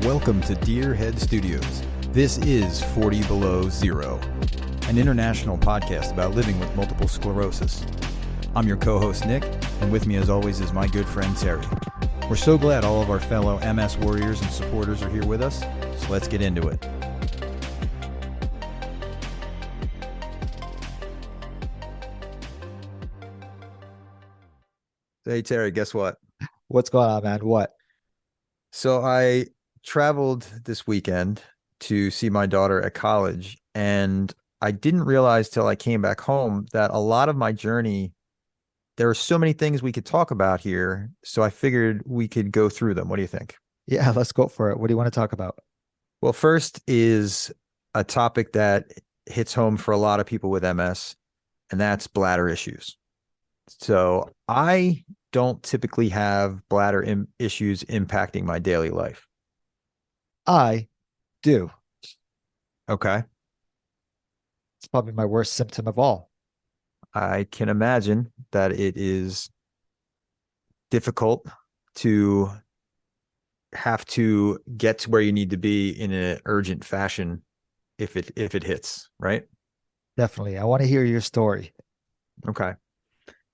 Welcome to Deer Head Studios. This is 40 Below Zero, an international podcast about living with multiple sclerosis. I'm your co-host, Nick, and with me as always is my good friend, Terry. We're so glad all of our fellow MS warriors and supporters are here with us, so let's get into it. Hey, Terry, guess what? What's going on, man? What? So I traveled this weekend to see my daughter at college, and I didn't realize till I came back home that a lot of my journey, there are so many things we could talk about here. So I figured we could go through them. What do you think? Yeah, let's go for it. What do you want to talk about? Well, first is a topic that hits home for a lot of people with MS, and that's bladder issues. So I don't typically have bladder issues impacting my daily life. I do. Okay. It's probably my worst symptom of all. I can imagine that it is difficult to have to get to where you need to be in an urgent fashion if it hits, right? Definitely. I want to hear your story. Okay.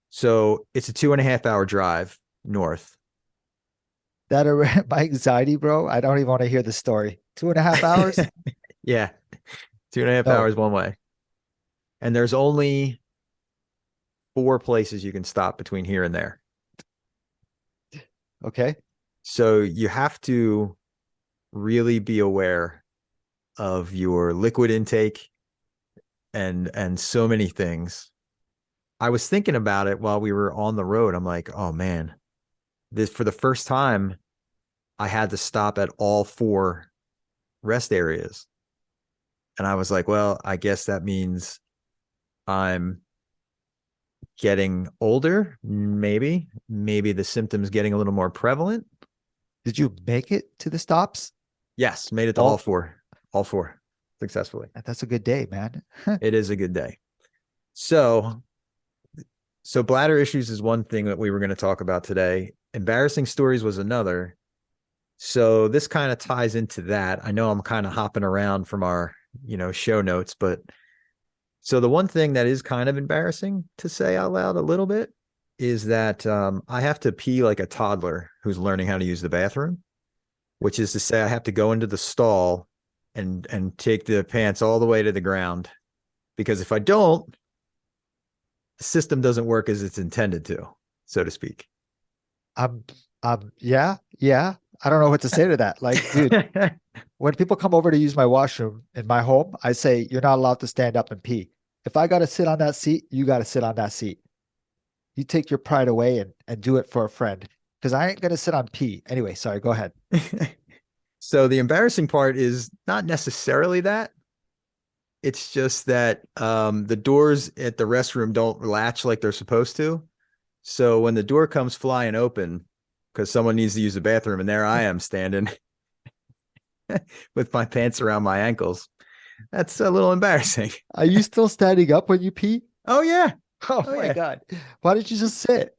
So it's a 2.5 hour drive north. That my anxiety, bro. I don't even want to hear the story. 2.5 hours? Yeah. 2.5 hours one way. And there's only 4 places you can stop between here and there. Okay. So you have to really be aware of your liquid intake and so many things. I was thinking about it while we were on the road. I'm like, oh man, this for the first time, I had to stop at all 4 rest areas. And I was like, well, I guess that means I'm getting older. Maybe the symptoms getting a little more prevalent. Did you make it to the stops? Yes, made it to all 4 successfully. That's a good day, man. It is a good day. So bladder issues is one thing that we were going to talk about today. Embarrassing stories was another. So this kind of ties into that. I know I'm kind of hopping around from our, show notes, but so the one thing that is kind of embarrassing to say out loud a little bit is that I have to pee like a toddler who's learning how to use the bathroom, which is to say I have to go into the stall and take the pants all the way to the ground, because if I don't, the system doesn't work as it's intended to, so to speak. Yeah. I don't know what to say to that. Like, dude, when people come over to use my washroom in my home, I say, you're not allowed to stand up and pee. If I got to sit on that seat, you got to sit on that seat. You take your pride away and do it for a friend, because I ain't going to sit on pee. Anyway, sorry, go ahead. So the embarrassing part is not necessarily that. It's just that the doors at the restroom don't latch like they're supposed to. So when the door comes flying open, because someone needs to use the bathroom, and there I am standing with my pants around my ankles, that's a little embarrassing. Are you still standing up when you pee? Oh, yeah. Oh my God. Why didn't you just sit?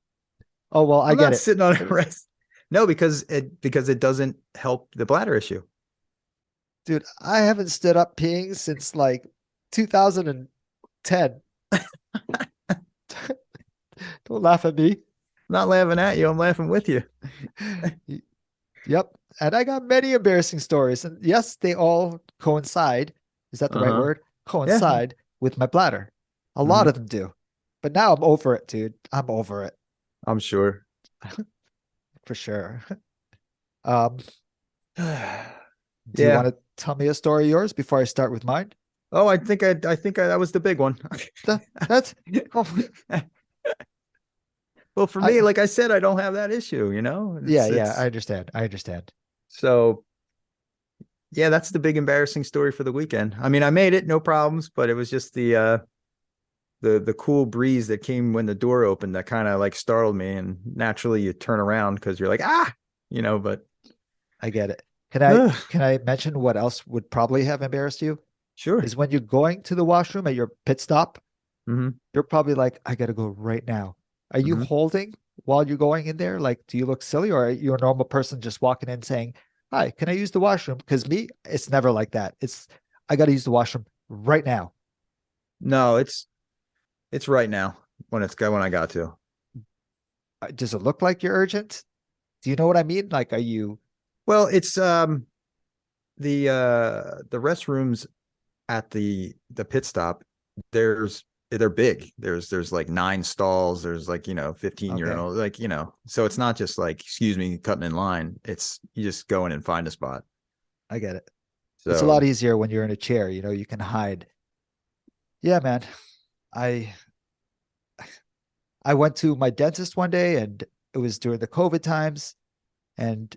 Oh, well, I I'm get not it. sitting on a rest. No, because it doesn't help the bladder issue. Dude, I haven't stood up peeing since like 2010. Don't laugh at me. I'm not laughing at you. I'm laughing with you. Yep. And I got many embarrassing stories. And yes, they all coincide. Is that the right word? Coincide with my bladder. A lot of them do. But now I'm over it, dude. I'm over it. I'm sure. For sure. Do you want to tell me a story of yours before I start with mine? Oh, I think that was the big one. That's well, for me, like I said, I don't have that issue, Yeah, I understand. So yeah, that's the big embarrassing story for the weekend. I mean, I made it, no problems, but it was just the cool breeze that came when the door opened that kind of like startled me, and naturally you turn around because you're like, but I get it. Can I mention what else would probably have embarrassed you? Sure. Is when you're going to the washroom at your pit stop, Mm-hmm. you're probably like, I gotta go right now. Are you holding while you're going in there? Like, do you look silly, or are you a normal person just walking in saying, hi, can I use the washroom? Because me, it's never like that. It's, I got to use the washroom right now. No, it's right now when I got to. Does it look like you're urgent? Do you know what I mean? Like, are you Well, it's the restrooms at the pit stop, they're big. There's like 9 stalls, there's like, 15 okay? urinals, like, so it's not just like, excuse me, cutting in line. It's you just go in and find a spot. I get it. It's a lot So easier when you're in a chair, you can hide. Yeah, man. I I went to my dentist one day and it was during the COVID times. And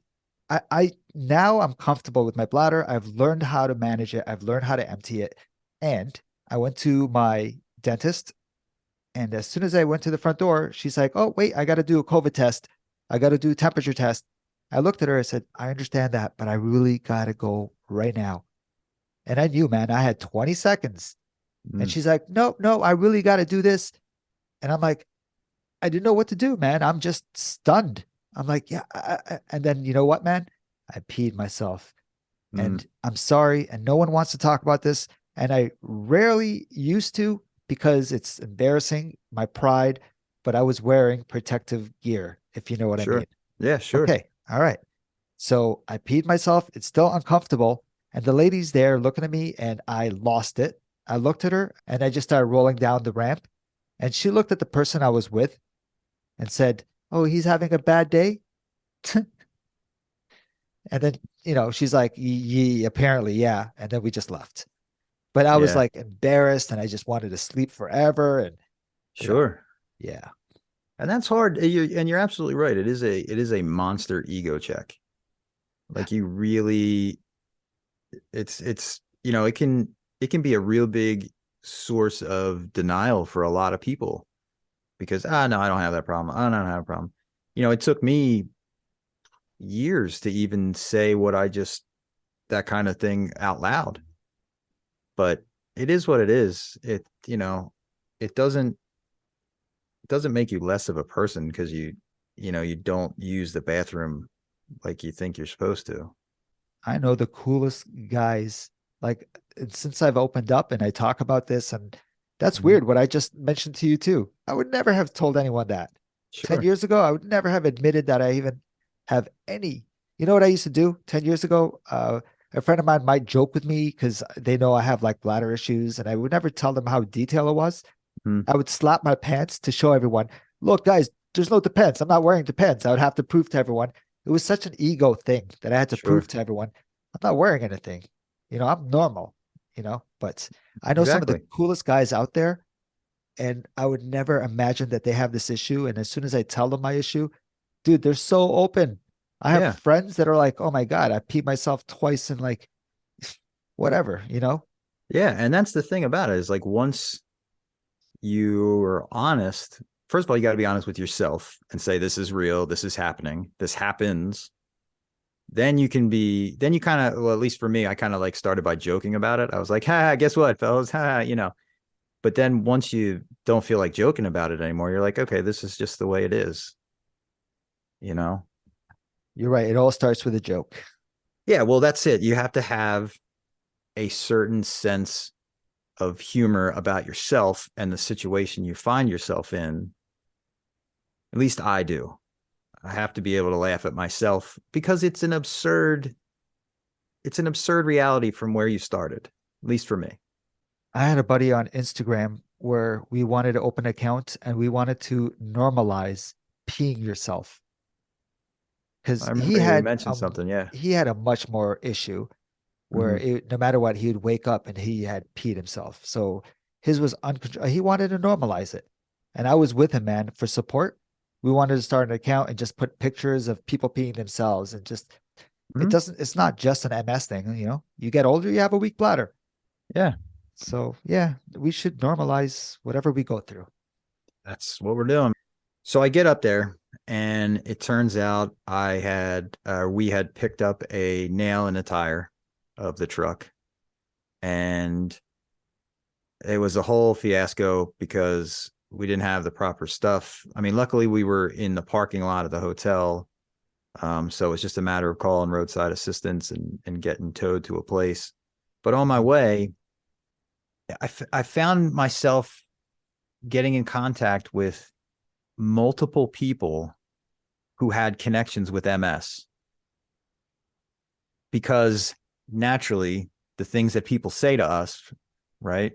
I now I'm comfortable with my bladder. I've learned how to manage it. I've learned how to empty it. And I went to my dentist, and as soon as I went to the front door, she's like, "Oh, wait, I got to do a COVID test. I got to do a temperature test." I looked at her. I said, "I understand that, but I really got to go right now." And I knew, man, I had 20 seconds. And mm, she's like, "No, no, I really got to do this." And I'm like, I didn't know what to do, man. I'm just stunned. I'm like, yeah. And then you know what, man? I peed myself. mm, And I'm sorry. And no one wants to talk about this. And I rarely used to because it's embarrassing, my pride, but I was wearing protective gear, if you know what I sure. mean. Yeah, sure. Okay. All right. So I peed myself. It's still uncomfortable. And the lady's there looking at me and I lost it. I looked at her and I just started rolling down the ramp. And she looked at the person I was with and said, "Oh, he's having a bad day." And then, she's like, Apparently, yeah." And then we just left. But I was Yeah, like embarrassed and I just wanted to sleep forever. And, you know, sure. yeah, And that's hard. And you're absolutely right. It is a monster ego check. Like you really, it can be a real big source of denial for a lot of people because no, I don't have that problem. I don't have a problem. It took me years to even say what I just that kind of thing out loud. But it is what it is. It doesn't make you less of a person because you don't use the bathroom like you think you're supposed to. I know the coolest guys. Like, since I've opened up and I talk about this, and that's Mhm. weird what I just mentioned to you too. I would never have told anyone that. 10 Sure. years ago, I would never have admitted that I even have any. You know what I used to do 10 years ago? A friend of mine might joke with me because they know I have like bladder issues, and I would never tell them how detailed it was. Mm, I would slap my pants to show everyone, look, guys, there's no depends. I'm not wearing depends. I would have to prove to everyone. It was such an ego thing that I had to prove sure. to everyone. I'm not wearing anything. I'm normal, but I know some of the Exactly. coolest guys out there, and I would never imagine that they have this issue. And as soon as I tell them my issue, dude, they're so open. I have Yeah. friends that are like, oh my God, I peed myself twice in like whatever. Yeah. And that's the thing about it is like once you are honest, first of all, you got to be honest with yourself and say, this is real. This is happening. This happens. Then you kind of, well, at least for me, I kind of like started by joking about it. I was like, guess what, fellas? But then once you don't feel like joking about it anymore, you're like, okay, this is just the way it is, you know? You're right. It all starts with a joke. Yeah. Well, that's it. You have to have a certain sense of humor about yourself and the situation you find yourself in. At least I do. I have to be able to laugh at myself because it's an absurd reality from where you started, at least for me. I had a buddy on Instagram where we wanted to open an account and we wanted to normalize peeing yourself I because remember you mentioned something. Yeah. he had a much more issue where Hmm. no matter what, he would wake up and he had peed himself. So his was uncontrolled. He wanted to normalize it. And I was with him, man, for support. We wanted to start an account and just put pictures of people peeing themselves and just, Hmm. it's not just an MS thing, You get older, you have a weak bladder. Yeah. So yeah, we should normalize whatever we go through. That's what we're doing. So I get up there and it turns out we had picked up a nail in the tire of the truck and it was a whole fiasco because we didn't have the proper stuff. I mean, luckily we were in the parking lot of the hotel So it's just a matter of calling roadside assistance and getting towed to a place. But on my Mhm. way, I found myself getting in contact with multiple people who had connections with MS because naturally the things that people say to us, right?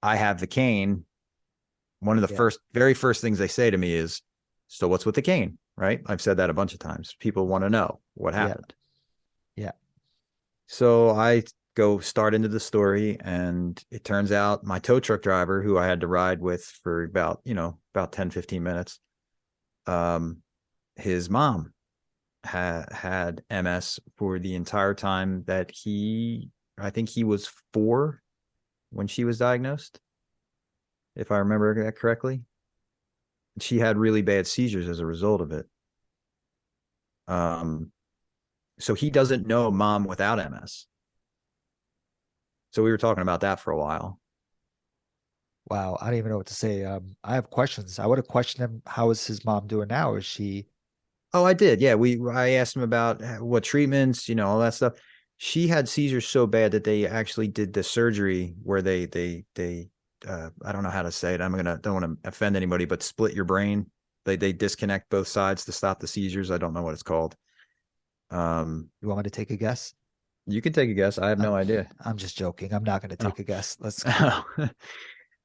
I have the cane. One of the Yeah, very first things they say to me is, so what's with the cane? Right. I've said that a bunch of times. People want to know what yeah, happened. yeah. So I go start into the story, and it turns out my tow truck driver, who I had to ride with for about 10, 15 minutes, um, his mom had MS for the entire time that I think he was 4 when she was diagnosed, if I remember that correctly. She had really bad seizures as a result of it. Um, so he doesn't know mom without MS. So we were talking about that for a while. Wow, I don't even know what to say. I have questions. I would have questioned him. How is his mom doing now? Is she? Oh, I did. Yeah, I asked him about what treatments, all that stuff. She had seizures so bad that they actually did the surgery where they I don't know how to say it. Don't want to offend anybody, but split your brain. They disconnect both sides to stop the seizures. I don't know what it's called. Um, You want me to take a guess? you can take a guess. I have no I'm idea. I'm just joking. I'm not going to take a guess. Let's keep. Oh.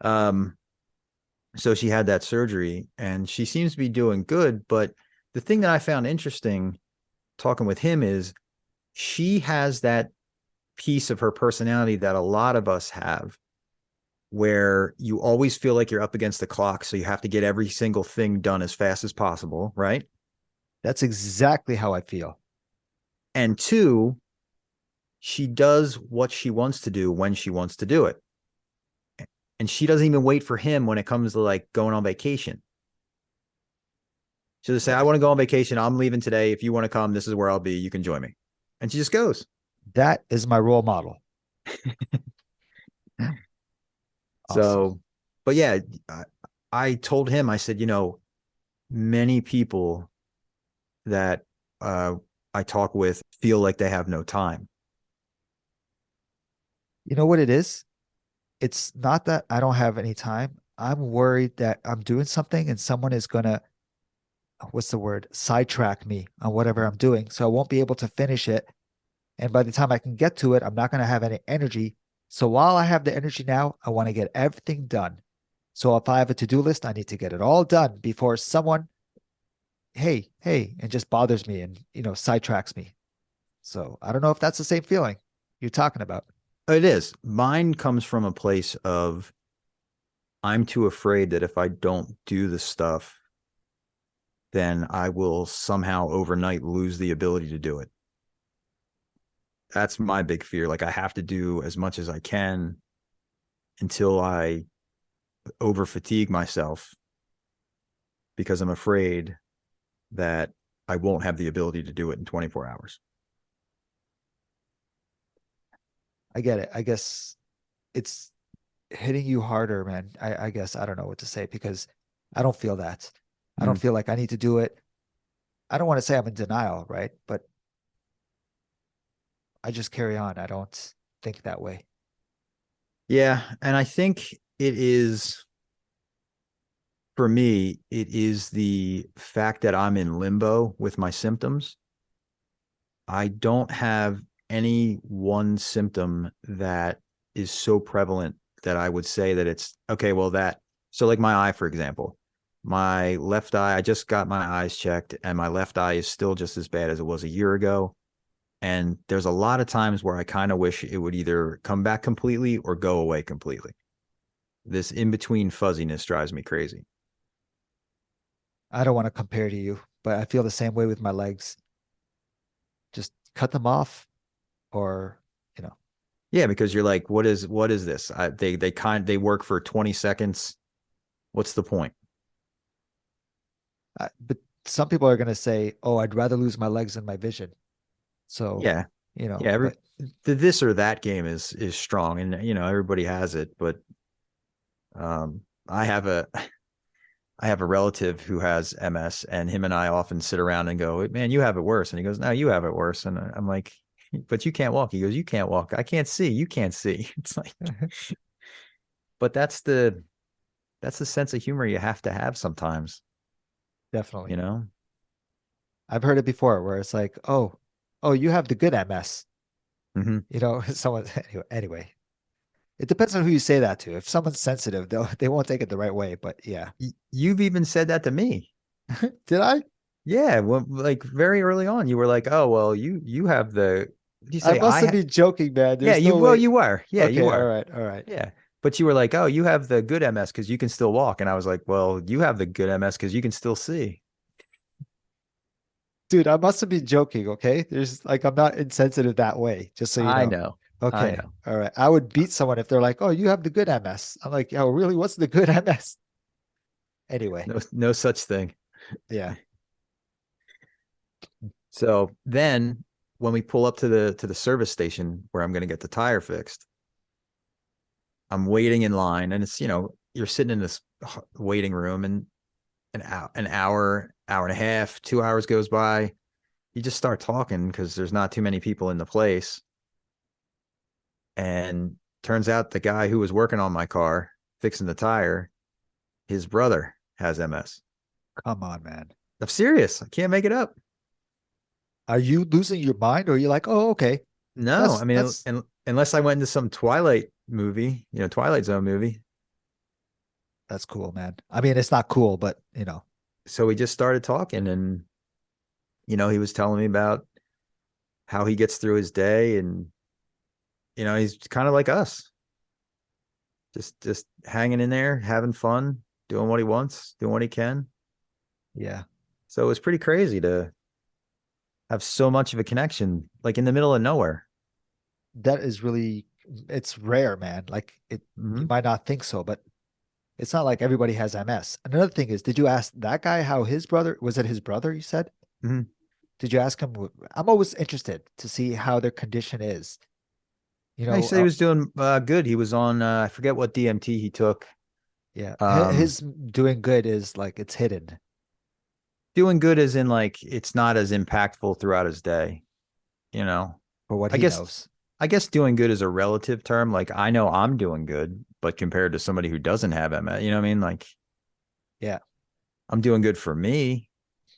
um, so she had that surgery and she seems to be doing good. But the thing that I found interesting talking with him is she has that piece of her personality that a lot of us have, where you always feel like you're up against the clock. So you have to get every single thing done as fast as possible. Right. That's exactly how I feel. And two, she does what she wants to do when she wants to do it. And she doesn't even wait for him when it comes to like going on vacation. She'll just say, I want to go on vacation. I'm leaving today. If you want to come, this is where I'll be. You can join me. And she just goes. That is my role model. Awesome. So, but yeah, I, I told him, I said, many people that uh, I talk with feel like they have no time. You know what it is? It's not that I don't have any time. I'm worried that I'm doing something and someone is gonna, what's the word, sidetrack me on whatever I'm doing. So I won't be able to finish it. And by the time I can get to it, I'm not gonna have any energy. So while I have the energy now, I want to get everything done. So if I have a to-do list, I need to get it all done before someone, hey, and just bothers me and sidetracks me. So I don't know if that's the same feeling you're talking about. It is. Mine comes from a place of I'm too afraid that if I don't do the stuff, then I will somehow overnight lose the ability to do it. That's my big fear. Like I have to do as much as I can until I over fatigue myself because I'm afraid that I won't have the ability to do it in 24 hours. I get it. I guess it's hitting you harder, man. I guess I don't know what to say because I don't feel that. I don't Mm. feel like I need to do it. I don't want to say I'm in denial, right? But I just carry on. I don't think that way. Yeah. And I think it is, for me, it is the fact that I'm in limbo with my symptoms. I don't have any one symptom that is so prevalent that I would say that it's okay. Well, so like my eye, for example, my left eye, I just got my eyes checked, and my left eye is still just as bad as it was a year ago. And there's a lot of times where I kind of wish it would either come back completely or go away completely. This in between fuzziness drives me crazy. I don't want to compare to you, but I feel the same way with my legs. Just cut them off or, you know, Yeah, because you're like, what is this? They work for 20 seconds. What's the point? but some people are going to say, "Oh, I'd rather lose my legs than my vision." So, Yeah, yeah. but The this or that game is strong, and everybody has it. But I have a I have a relative who has MS, and him and I often sit around and go, "Man, you have it worse." And he goes, "No, you have it worse." And I'm like, "But you can't walk." He goes, "You can't walk. I can't see. You can't see." It's like, but that's the sense of humor you have to have sometimes, you Definitely. know? I've heard it before where it's like, oh, you have the good MS. Hmm. Someone anyway. It depends on who you say that to. If someone's sensitive, they won't take it the right way. But yeah. You've even said that to me. Did I? Yeah, well, like very early on, you were like, "Oh, well, you have the." Did you I say must I have ha been joking, man. Yeah, There's no way. you were. Yeah, you Okay, all were. right, all right. Yeah. But you were like, "Oh, you have the good MS because you can still walk." And I was like, "Well, you have the good MS because you can still see." Dude, I must have been joking, okay? There's like I'm not insensitive that way, just so you I know. know. I Okay. know. All right. I would beat someone if they're like, "Oh, you have the good MS." I'm like, "Yo, really? What's the good MS?" Anyway, No such thing. yeah. So then when we pull up to the service station where I'm going to get the tire fixed, I'm waiting in line, and you're sitting in this waiting room, and an hour, hour and a half, 2 hours goes by. You just start talking because there's not too many people in the place. And turns out the guy who was working on my car, fixing the tire, his brother has MS. Come on, man. I'm serious. I can't make it up. Are you losing your mind or are you like, "Oh, okay. No, That's I mean, that's unless I went into some Twilight movie, Twilight Zone movie. that's cool, man." I mean, it's not cool, but So we just started talking, and he was telling me about how he gets through his day, and he's kind of like us, just hanging in there, having fun, doing what he wants, doing what he can. yeah. So it was pretty crazy to have so much of a connection, like in the middle of nowhere. That is really it's rare, man. Like you Hmm. might not think so, but it's not like everybody has MS. Another thing is, did you ask that guy how his brother, was it his brother you said? Hmm. Did you ask him? I'm always interested to see how their condition is. You He know, said he was doing good. He was on I forget what DMT he took. yeah, Um, his doing good is like it's hidden Doing good as in like it's not as impactful throughout his day. You know, for what I he guess knows. I guess doing good is a relative term. Like I know I'm doing good, but compared to somebody who doesn't have MS, you know what I mean? Like Yeah, I'm doing good for me.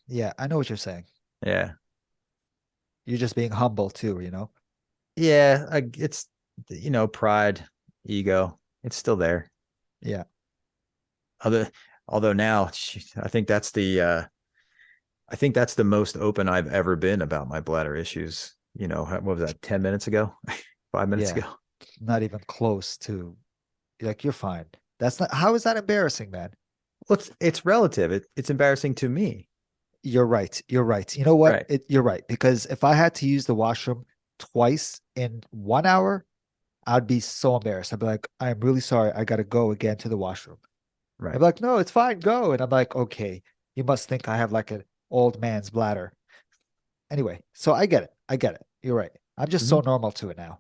yeah, I know what you're saying. Yeah. You're just being humble too. Yeah, it's pride, ego. It's still there. Yeah, Although although now I think that's the most open I've ever been about my bladder issues. What was that, 10 minutes ago? 5 minutes yeah. ago? Not even close to like you're fine. That's not how is that embarrassing, man? Well, it's relative. It's embarrassing to me. You're right. You're right. You know what? Right. You're right. Because if I had to use the washroom twice in 1 hour, I'd be so embarrassed. I'd be like, "I'm really sorry. I got to go again to the washroom." I'd Right. be like, "No, it's fine. Go." And I'm like, "Okay, you must think I have like an old man's bladder." Anyway, so I get it. I get it. You're right. I'm just so Mhm. normal to it now.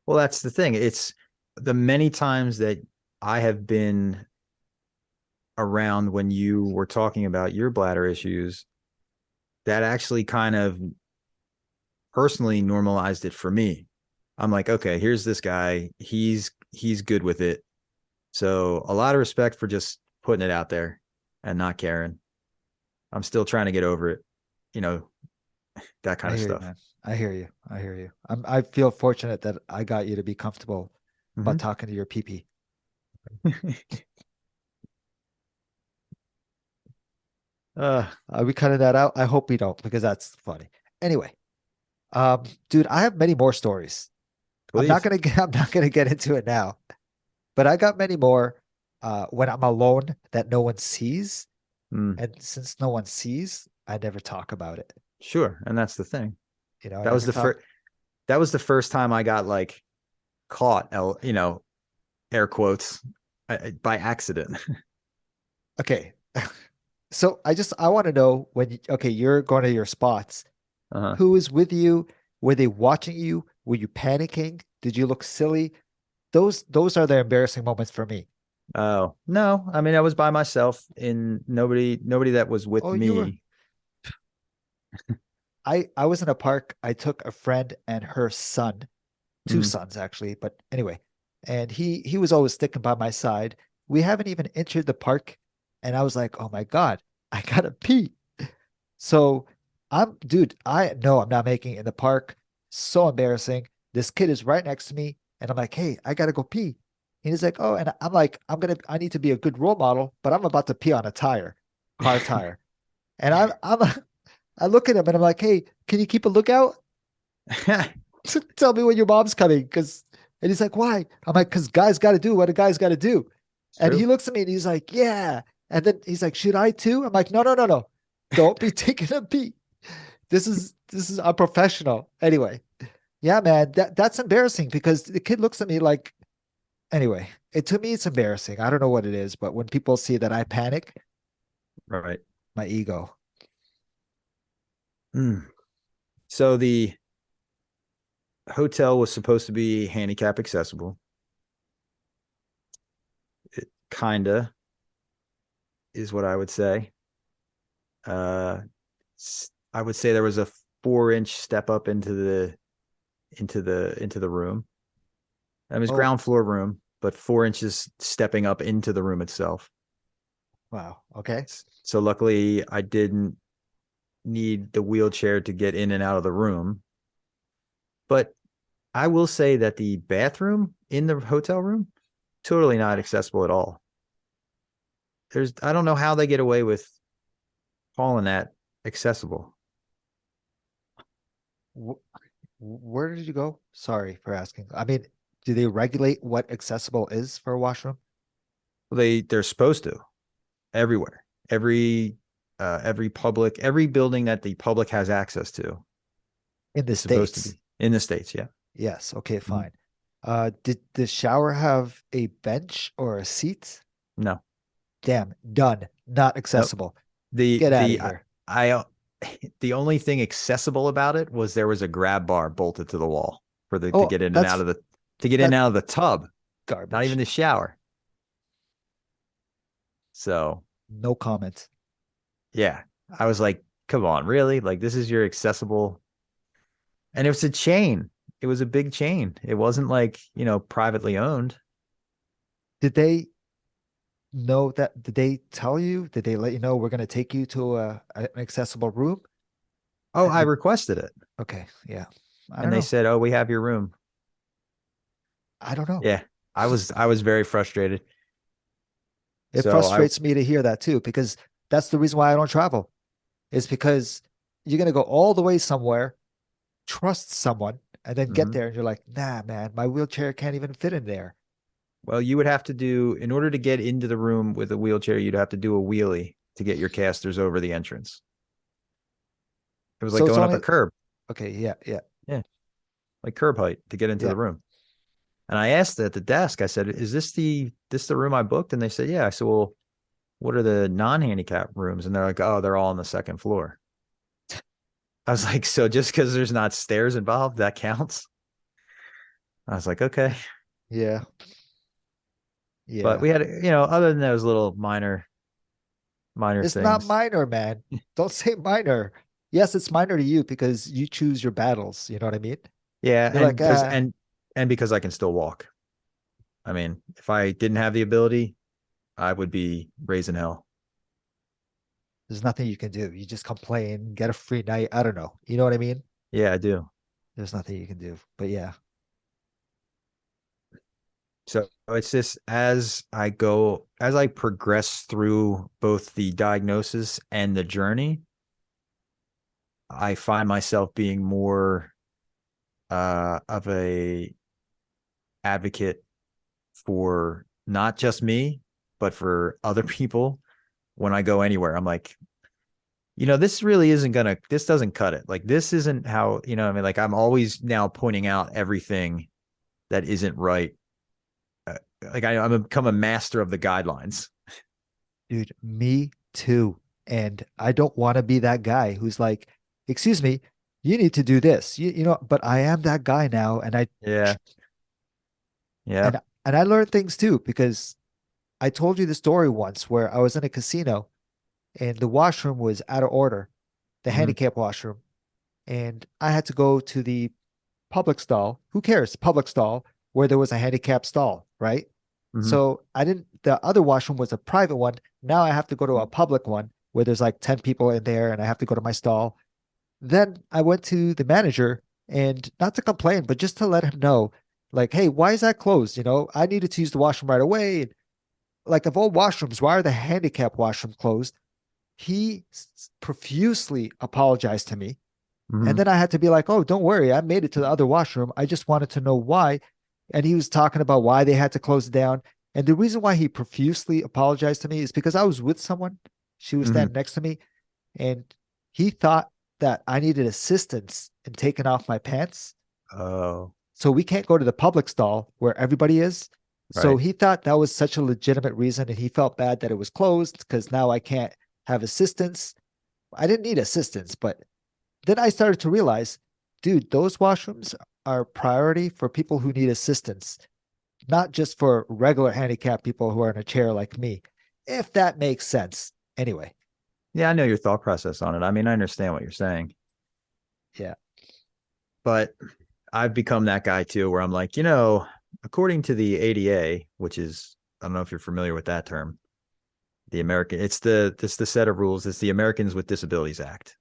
Well, that's the thing. It's the many times that I have been around when you were talking about your bladder issues that actually kind of personally normalized it for me. I'm like, okay, here's this guy. He's good with it. So a lot of respect for just putting it out there and not caring. I'm still trying to get over it, you know, that I kind of hear you, stuff. man. I hear you. I hear you. I feel fortunate that I got you to be comfortable about Hmm. talking to your pee. Are we cutting that out? I hope we don't because that's funny. Anyway, dude, I have many more stories. Please. I'm not gonna get into it now, but I got many more when I'm alone that no one sees. Mm, And since no one sees, I never talk about it. sure. And that's the thing. I That was never the talk. first that was the first time I got like caught, air quotes, by accident. Okay. So I want to know when okay, you're going to your spots. Uh-huh. Who is with you? Were they watching you? Were you panicking? Did you look silly? Those are the embarrassing moments for me. Oh, no. I mean, I was by myself and nobody that was with Oh, you were. me. I was in a park. I took a friend and her son, two Mm. sons actually, but anyway, and he was always sticking by my side. We haven't even entered the park, and I was like, "Oh my God, I gotta pee." So dude, I know I'm not making it in the park. So embarrassing. This kid is right next to me, and I'm like, "Hey, I gotta go pee." And he's like, "Oh," and I'm like, I need to be a good role model, but I'm about to pee on a tire, car tire. And I look at him and I'm like, "Hey, can you keep a lookout? Tell me when your mom's coming." And he's like, "Why?" I'm like, "Because guys got to do what a guy's got to do." It's And he true. looks at me and he's like, "Yeah." And then he's like, "Should I too?" I'm like, "No, no, no, no. Don't be taking a pee. This is unprofessional." Anyway, yeah, man, that's embarrassing because the kid looks at me like, anyway, to me it's embarrassing. I don't know what it is, but when people see that I panic, Right. my ego. Mm. So the hotel was supposed to be handicap accessible. It kinda is what I would say. Uh, I would say there was a 4 inch step up into the room. It was Oh, ground floor room, but 4 inches stepping up into the room itself. wow. Okay. So luckily, I didn't need the wheelchair to get in and out of the room. But I will say that the bathroom in the hotel room totally not accessible at all. I don't know how they get away with calling that accessible. Wh- Where did you go? Sorry for asking. I mean, do they regulate what accessible is for a washroom They're supposed to everywhere, every building that the public has access to in the is supposed to States? be in the states. Yeah. Yes. Okay, Mhm. fine. Did the shower have a bench or a seat? No, Damn, done. Not nope. accessible. The Get out of the here. I the only thing accessible about it was there was a grab bar bolted to the wall for the to Oh, get in and out that's of the to get in and that out of the tub, not even garbage. the shower. So No comment. yeah, I was like, come on, really? Like this is your accessible, and it was a chain. It was a big chain. It wasn't like privately owned. Did they know that? Did they tell you? Did they let you know we're going to take you to an accessible room? Oh, And I did, requested it, okay, yeah. I and don't they know. said, "Oh, we have your room." I don't know. Yeah, I was very frustrated. It So frustrates me to hear that too, because that's the reason why I don't travel. Is because you're gonna go all the way somewhere, trust someone, and then get mhm. there and you're like, nah, man, my wheelchair can't even fit in there. Well, you would have to do in order to get into the room with a wheelchair, you'd have to do a wheelie to get your casters over the entrance. It was like So it's going up a only curb. okay, yeah, yeah. Yeah, like curb height to get into Yeah. the room. And I asked at the desk, I said, "Is this the room I booked?" And they said, "Yeah." I said, "Well, what are the non-handicap rooms?" And they're like, "Oh, they're all on the second floor." I was like, "So just because there's not stairs involved, that counts?" I was like, "Okay." Yeah. But Yeah. we had, other than those little minor It's not things. minor, man. Don't say minor. Yes, it's minor to you because you choose your battles. You know what I mean? Yeah, You're like, and because I can still walk. I mean, if I didn't have the ability, I would be raising hell. there's nothing you can do. You just complain, get a free night. I don't know. You know what I mean? Yeah, I do. There's nothing you can do. But yeah. So it's just as I progress through both the diagnosis and the journey, I find myself being more of a advocate for not just me, but for other people when I go anywhere. I'm like, this really isn't this doesn't cut it. Like this isn't how, I mean, like I'm always now pointing out everything that isn't right. Uh, like I'm become a master of the guidelines. Dude, me too. And I don't want to be that guy who's like, excuse me, you need to do this. But I am that guy now. Yeah. Yeah. And I learn things too because I told you the story once where I was in a casino and the washroom was out of order, the Hmm. handicap washroom, and I had to go to the public stall. Who cares? Public stall where there was a handicap stall, right? Hmm. So I didn't, the other washroom was a private one. Now I have to go to a public one where there's like 10 people in there and I have to go to my stall. Then I went to the manager and not to complain, but just to let him know, like, hey, why is that closed? I needed to use the washroom right away. Like, of all washrooms, why are the handicap washroom closed? He profusely apologized to me. And Hmm. then I had to be like, oh, don't worry. I made it to the other washroom. I just wanted to know why. And he was talking about why they had to close it down. And the reason why he profusely apologized to me is because I was with someone. She was Hmm. standing next to me. And he thought that I needed assistance in taking off my pants. Oh, So we can't go to the public stall where everybody is. So right. he thought that was such a legitimate reason. And he felt bad that it was closed because now I can't have assistance. I didn't need assistance, but then I started to realize, dude, those washrooms are priority for people who need assistance, not just for regular handicapped people who are in a chair like me, if that makes sense. Anyway, Yeah, I know your thought process on it. I mean, I understand what you're saying, yeah. but I've become that guy too, where I'm like, according to the ADA, which is, I don't know if you're familiar with that term, the American, it's the set of rules. It's the Americans with Disabilities Act.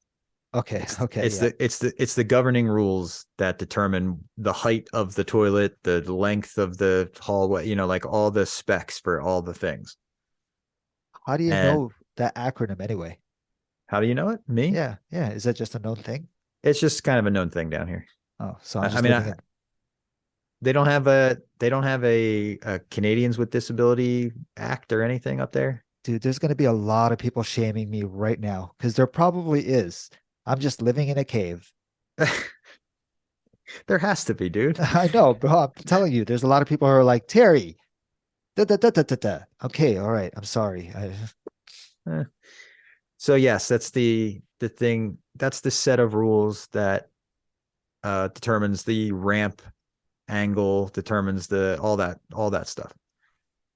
Okay. It's Okay. it's Yeah. the governing rules that determine the height of the toilet, the length of the hallway, like all the specs for all the things. How do you And know that acronym anyway? how do you know it? Me? Yeah. Yeah. Is that just a known thing? It's just kind of a known thing down here. Oh, so I'm I just mean, living in. they don't have a Canadians with Disability Act or anything up there. Dude, there's going to be a lot of people shaming me right now because there probably is. I'm just living in a cave. There has to be, dude. I know, bro. I'm telling you, there's a lot of people who are like, Terry, da, da, da, da, da, da. Okay, all right. I'm sorry. Eh. So yes, that's the thing. That's the set of rules that determines the ramp angle, determines the all that stuff.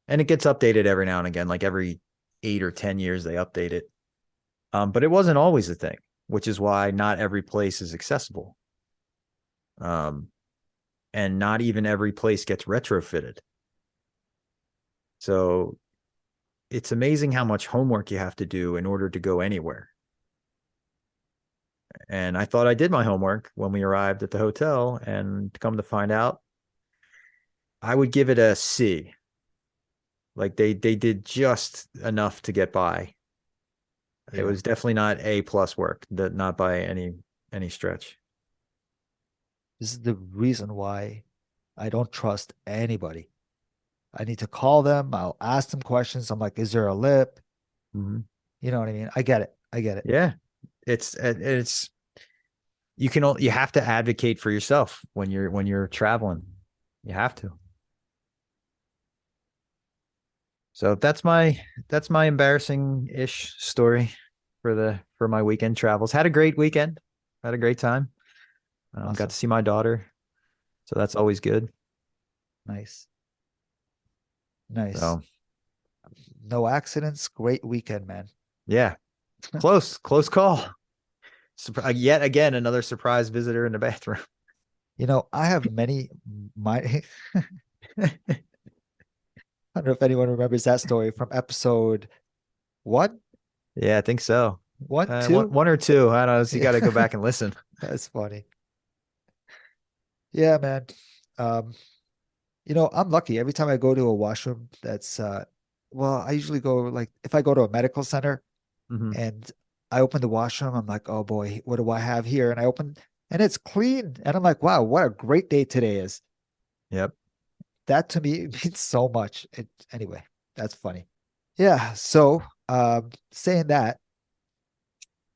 And it gets updated every now and again, like every 8 or 10 years they update it. But it wasn't always a thing, which is why not every place is accessible. Um, and not even every place gets retrofitted. So it's amazing how much homework you have to do in order to go anywhere. And I thought I did my homework when we arrived at the hotel, and come to find out, I would give it a C. Like they did just enough to get by. It Yeah, was definitely not A plus work, that not by any stretch. this is the reason why I don't trust anybody. I need to call them. I'll ask them questions. I'm like, is there a lip? Mm-hmm. You know what I mean? I get it. I get it. Yeah, it's you have to advocate for yourself when you're traveling. You have to. So that's my embarrassing ish story for my weekend travels. Had a great weekend. Had a great time. Got Awesome. to see my daughter, so that's always good. Nice. Nice. So No accidents. Great weekend, man. yeah, close call. Yet again, another surprise visitor in the bathroom. I have many my I don't know if anyone remembers that story from episode one, Yeah, I think so. one, One, two. one or two. I don't know. So you got to go Yeah, back and listen. that's funny. Yeah, man. Um, I'm lucky. Every time I go to a washroom that's well, I usually go like if I go to a medical center Hmm. and I open the washroom, I'm like, oh boy, what do I have here? And I open and it's clean. And I'm like, wow, what a great day today is. Yep. That to me means so much. Anyway, that's funny. Yeah. So saying that,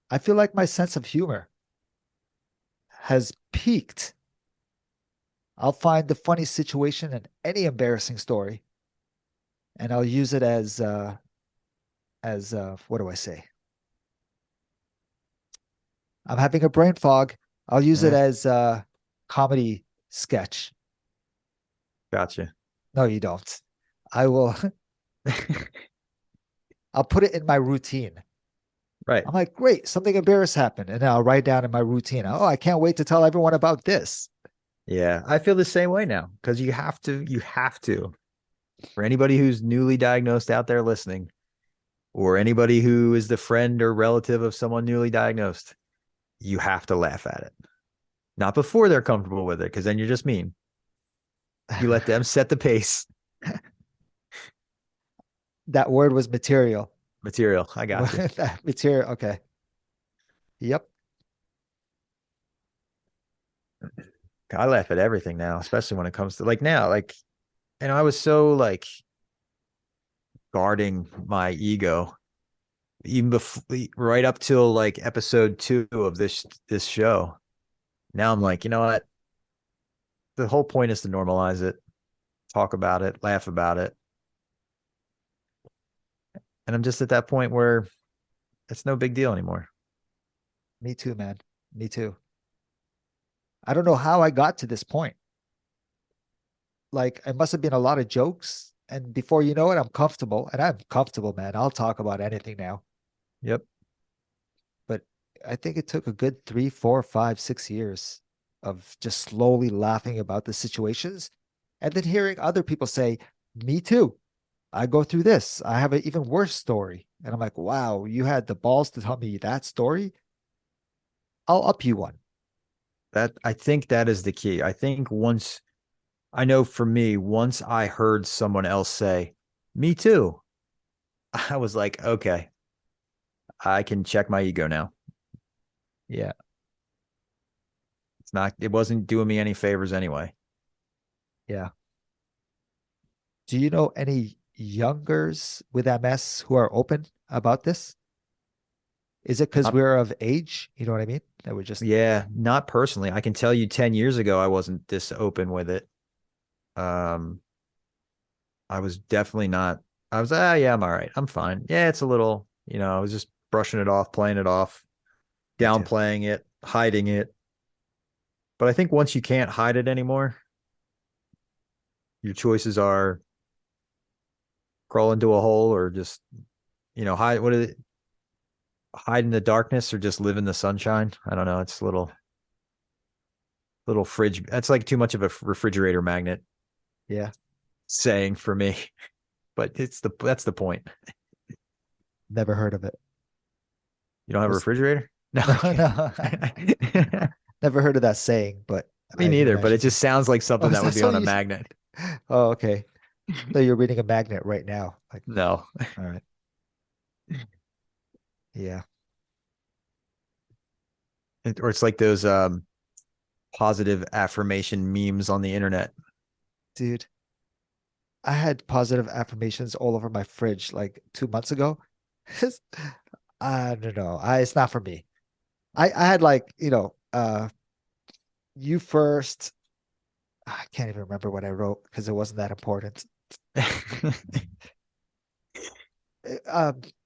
I feel like my sense of humor has peaked. I'll find the funny situation in any embarrassing story and I'll use it as what do I say? I'm having a brain fog. I'll use it Yeah. as a comedy sketch. Gotcha. No, you don't. I will. I'll put it in my routine. Right. I'm like, great, something embarrassing happened. And then I'll write down in my routine, oh, I can't wait to tell everyone about this. Yeah. I feel the same way now because you have to. For anybody who's newly diagnosed out there listening, or anybody who is the friend or relative of someone newly diagnosed, you have to laugh at it. Not before they're comfortable with it, because then you're just mean. You let them set the pace. That word was material. Material. I got you. That material. Okay. Yep. I laugh at everything now, especially when it comes to like now, like, and I was so like guarding my ego even before, right up till like episode 2 of this show. Now I'm like, you know what? The whole point is to normalize it, talk about it, laugh about it. And I'm just at that point where it's no big deal anymore. Me too, man. Me too. I don't know how I got to this point. Like, it must have been a lot of jokes. And before you know it, I'm comfortable. And I'm comfortable, man. I'll talk about anything now. Yep. But I think it took a good 3, 4, 5, 6 years of just slowly laughing about the situations and then hearing other people say, me too. I go through this. I have an even worse story. And I'm like, wow, you had the balls to tell me that story? I'll up you one. That I think that is the key. I think once I know for me, once I heard someone else say, me too, I was like, okay, I can check my ego now. Yeah. It wasn't doing me any favors anyway. Yeah. Do you know any youngers with MS who are open about this? Is it because Not, we're of age? You know what I mean? That we're just, yeah, not personally. I can tell you 10 years ago, I wasn't this open with it. Um, I was definitely not. I was, yeah, I'm all right. I'm fine. Yeah, it's a little, I was just brushing it off, playing it off, me too. downplaying it, hiding it. But I think once you can't hide it anymore, your choices are crawl into a hole or just, hide. What is it? Hide in the darkness or just live in the sunshine. I don't know. It's a little fridge. That's like too much of a refrigerator magnet Yeah. saying for me, but that's the point. Never heard of it. You don't have a Was refrigerator? No. no, Okay. no. Never heard of that saying, but Me I can neither, but it imagine. just sounds like Oh, something is that would that be so on a you? magnet. Oh, okay. So you're reading a magnet right now. Like, No. all right. Yeah. Or it's like those positive affirmation memes on the internet. Dude, I had positive affirmations all over my fridge like 2 months ago. I don't know. It's not for me. I had like, you first. I can't even remember what I wrote because it wasn't that important.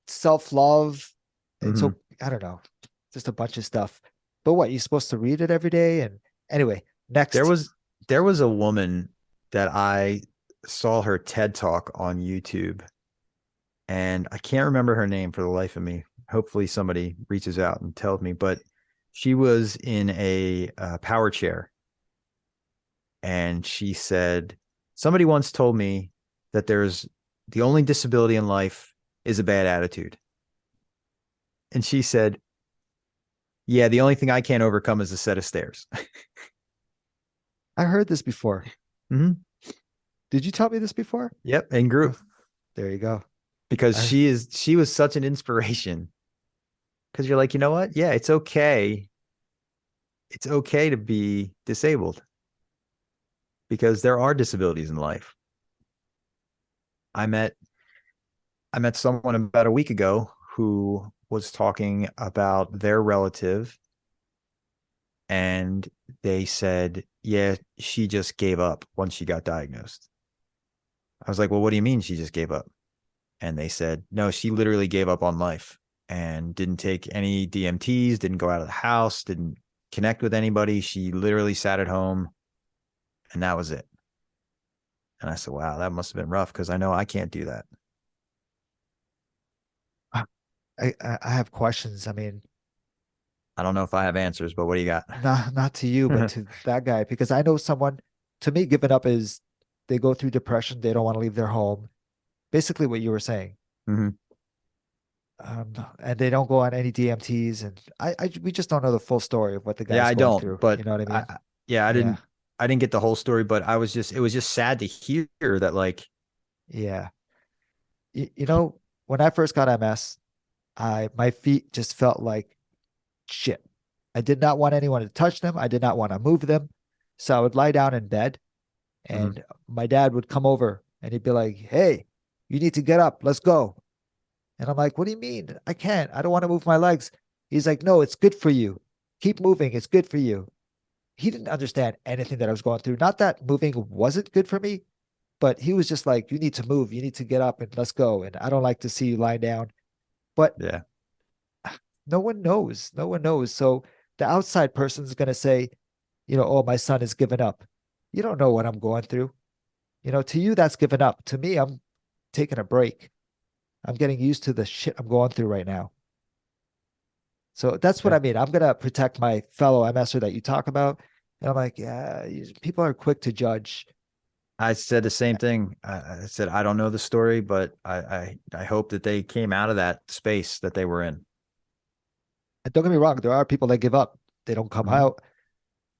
Self-love. And Hmm. so I don't know, just a bunch of stuff. But what, you're supposed to read it every day? And anyway, There next. was there was a woman that I saw her TED talk on YouTube, and I can't remember her name for the life of me. Hopefully, somebody reaches out and tells me. But she was in a power chair, and she said, "Somebody once told me that there's the only disability in life is a bad attitude." And she said, "Yeah, the only thing I can't overcome is a set of stairs." I heard this before. Hmm. Did you tell me this before? Yep, in Oh, group, there you go. because I she was such an inspiration. Because you're like, you know what? Yeah, it's okay. It's okay to be disabled because there are disabilities in life. I met I met someone about a week ago who was talking about their relative, and they said, yeah, she just gave up once she got diagnosed. I was like, well, what do you mean she just gave up? And they said, no, she literally gave up on life and didn't take any DMTs, didn't go out of the house, didn't connect with anybody. She literally sat at home, and that was it. And I said, wow, that must have been rough because I know I can't do that. I have questions. I mean, I don't know if I have answers, but what do you got? not to you, but to that guy, because I know someone, to me, giving up is they go through depression, they don't want to leave their home. Basically what you were saying. Hmm. And they don't go on any DMTs, and we just don't know the full story of what the Yeah, guy's I going don't, through. but You know what I mean? yeah, Yeah, I didn't get the whole story, but it was just sad to hear that, like, yeah. You know, when I first got MS, I my feet just felt like shit. I did not want anyone to touch them. I did not want to move them. So I would lie down in bed, mhm, and my dad would come over and he'd be like, "Hey, you need to get up. Let's go." And I'm like, "What do you mean? I can't. I don't want to move my legs." He's like, "No, it's good for you. Keep moving. It's good for you." He didn't understand anything that I was going through. Not that moving wasn't good for me, but he was just like, "You need to move. You need to get up and let's go." And I don't like to see you lie down. But yeah, no one knows. No one knows. So the outside person is going to say, "Oh, my son is giving up." You don't know what I'm going through. To you, that's giving up. To me, I'm taking a break. I'm getting used to the shit I'm going through right now. So that's what yeah. I mean. I'm going to protect my fellow MSer that you talk about. And I'm like, yeah, people are quick to judge. I said the same thing. I said I don't know the story, but I hope that they came out of that space that they were in. And don't get me wrong, there are people that give up. They don't come Hmm. out.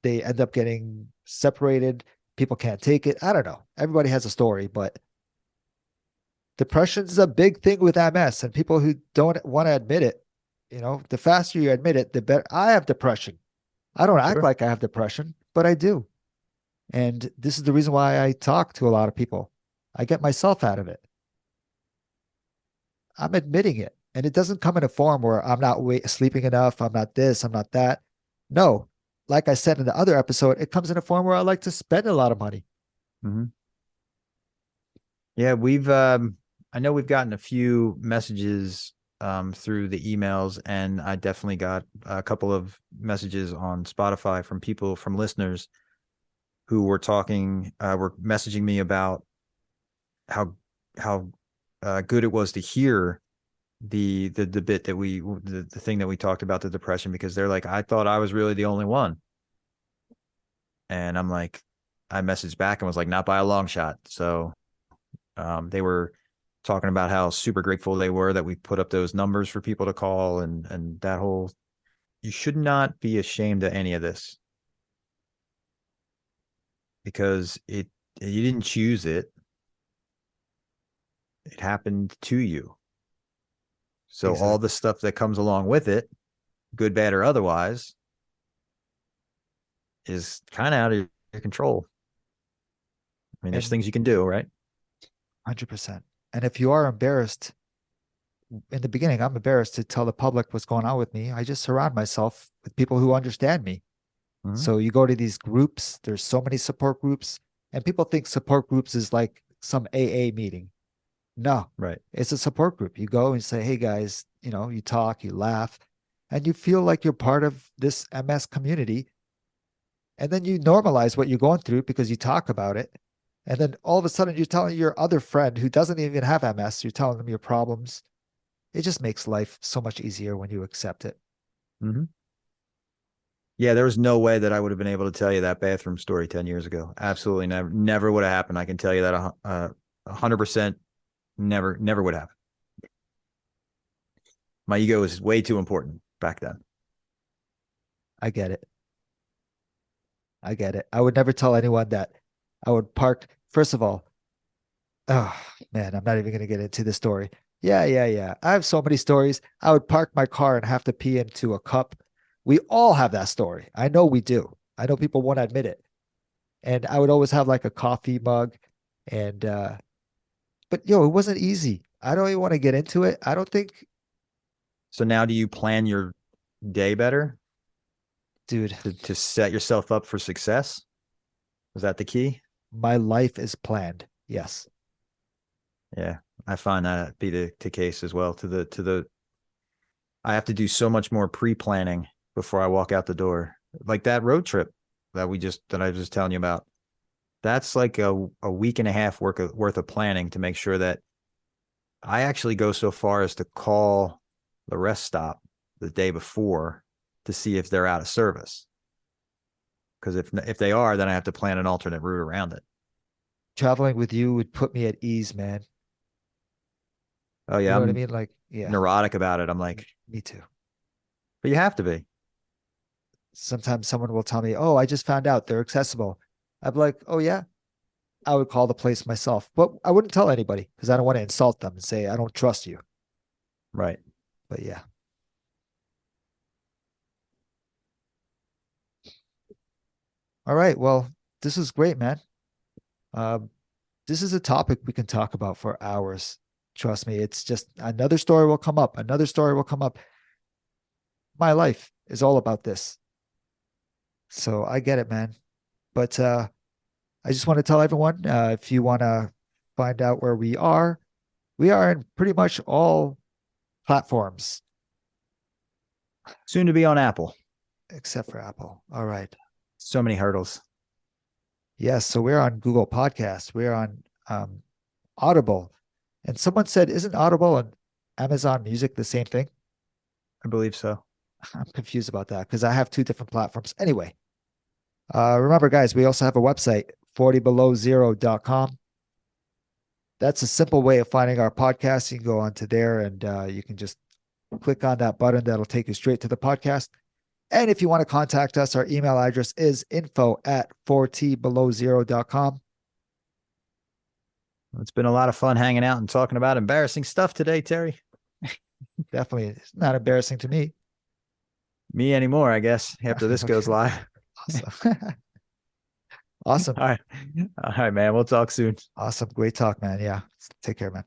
They end up getting separated. People can't take it. I don't know. Everybody has a story, but depression is a big thing with MS, and people who don't want to admit it, the faster you admit it, the better. I have depression. I don't act Sure. like I have depression, but I do. And this is the reason why I talk to a lot of people. I get myself out of it. I'm admitting it. And it doesn't come in a form where I'm not sleeping enough, I'm not this, I'm not that. No, like I said in the other episode, it comes in a form where I like to spend a lot of money. Hmm. Yeah, I know we've gotten a few messages through the emails, and I definitely got a couple of messages on Spotify from people, from listeners who were messaging me about how good it was to hear the bit that the thing that we talked about, the depression, because they're like, I thought I was really the only one. And I'm like, I messaged back and was like, not by a long shot. So they were talking about how super grateful they were that we put up those numbers for people to call, and that whole, you should not be ashamed of any of this, because you didn't choose it. It happened to you. So all Exactly. the stuff that comes along with it, good, bad, or otherwise, is kind of out of your control. I mean, there's And things you can do, right? 100%. And if you are embarrassed, in the beginning, I'm embarrassed to tell the public what's going on with me. I just surround myself with people who understand me. Mm-hmm. So you go to these groups, there's so many support groups, and people think support groups is like some AA meeting. No, Right. it's a support group. You go and say, "Hey guys," you talk, you laugh, and you feel like you're part of this MS community. And then you normalize what you're going through because you talk about it. And then all of a sudden you're telling your other friend who doesn't even have MS, you're telling them your problems. It just makes life so much easier when you accept it. Mm-hmm. Yeah, there was no way that I would have been able to tell you that bathroom story 10 years ago. Absolutely never would have happened. I can tell you that 100%. Never would happen. My ego was way too important back then. I get it. I get it. I would never tell anyone that I would park. First of all, oh man, I'm not even going to get into the story. Yeah, yeah, yeah. I have so many stories. I would park my car and have to pee into a cup. We all have that story. I know we do. I know people won't admit it. And I would always have like a coffee mug. And but it wasn't easy. I don't even want to get into it. I don't think, So now, do you plan your day better dude, to set yourself up for success? Is that the key? my life is planned. Yes. Yeah, I find that be the case as well. I have to do so much more pre-planning before I walk out the door. Like that road trip that I was just telling you about. That's like a week and a half worth of planning to make sure that I actually go so far as to call the rest stop the day before to see if they're out of service. Because if they are, then I have to plan an alternate route around it. Traveling with you would put me at ease, man. Oh You yeah, know what I I'm mean? Like, yeah, neurotic about it. I'm like, me too. but you have to be. Sometimes someone will tell me, "Oh, I just found out they're accessible." I'm like, "Oh yeah." I would call the place myself, but I wouldn't tell anybody because I don't want to insult them and say I don't trust you. Right. But yeah. All right. Well, this is great, man. Uh, this is a topic we can talk about for hours. Trust me. It's just another story will come up. Another story will come up. My life is all about this. So I get it, man. But I just want to tell everyone if you want to find out where we are in pretty much all platforms Soon to be on Apple. except for Apple. All right. So many hurdles. Yes. So we're on Google Podcasts. We're on Audible. And someone said, isn't Audible and Amazon Music the same thing? I believe so. I'm confused about that because I have two different platforms. Anyway, remember, guys, we also have a website, 40belowzero.com. That's a simple way of finding our podcast. You can go onto there and you can just click on that button. That'll take you straight to the podcast. And if you want to contact us, our email address is info@4tbelowzero.com. It's been a lot of fun hanging out and talking about embarrassing stuff today, Terry. Definitely. It's not embarrassing to me. Me anymore, I guess, after this goes Okay. live. Awesome. Awesome. All right. All right, man. We'll talk soon. Awesome. Great talk, man. Yeah. Take care, man.